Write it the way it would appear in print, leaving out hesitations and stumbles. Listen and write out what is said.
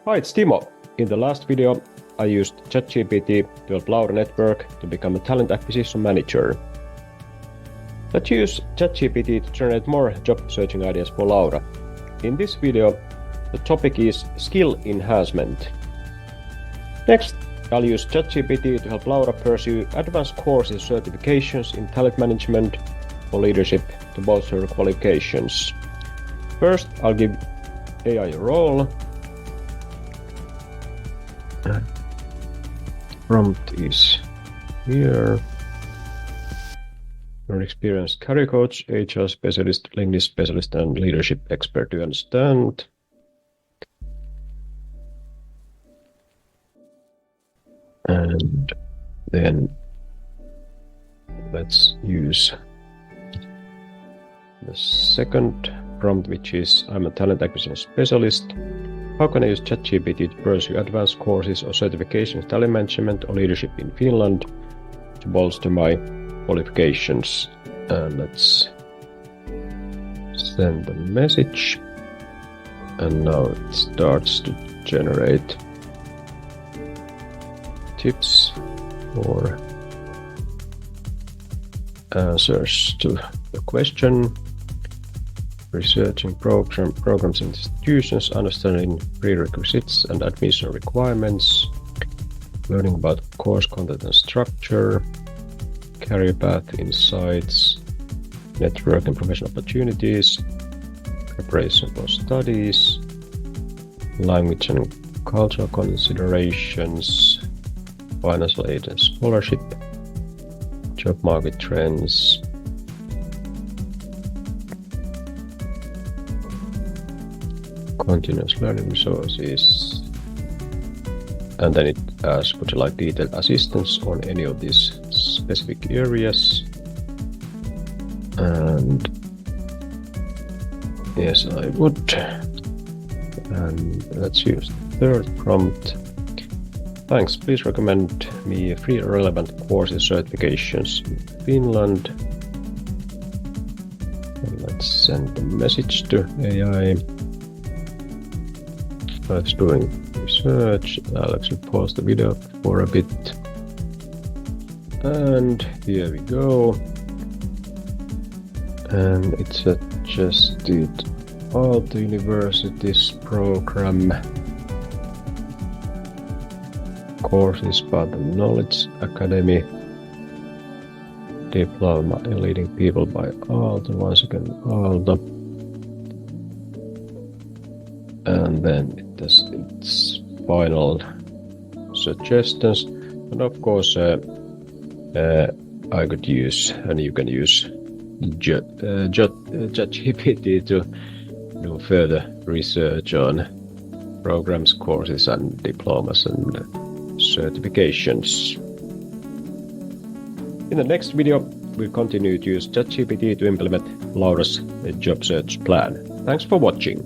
Hi, it's Timo. In the last video, I used ChatGPT to help Laura Network to become a talent acquisition manager. Let's use ChatGPT to generate more job searching ideas for Laura. In this video, the topic is skill enhancement. Next, I'll use ChatGPT to help Laura pursue advanced courses certifications in talent management or leadership to bolster her qualifications. First, I'll give AI a role. Prompt is here. You're an experienced career coach, HR specialist, linguist specialist, and leadership expert. Do you understand? And then let's use the second prompt, which is I'm a talent acquisition specialist. How can I use ChatGPT to pursue advanced courses or certifications in talent management or leadership in Finland to bolster my qualifications? And let's send the message. And now it starts to generate tips or answers to the question. Researching programs and institutions, understanding prerequisites and admission requirements, learning about course content and structure, career path insights, network and professional opportunities, preparation for studies, language and cultural considerations, financial aid and scholarship, job market trends, continuous learning resources, and then it asks, would you like detailed assistance on any of these specific areas? And yes, I would. And let's use the third prompt. Thanks, please recommend me free relevant courses certifications in Finland. And let's send the message to AI. I was doing research. I'll actually pause the video for a bit. And here we go. And it suggested Aalto University's program courses by the Knowledge Academy, diploma in leading people by Aalto. Once again, Aalto. And then it does its final suggestions, and of course I could use, and you can use ChatGPT to do further research on programs, courses, and diplomas and certifications. In the next video, we'll continue to use ChatGPT to implement Laura's job search plan. Thanks for watching.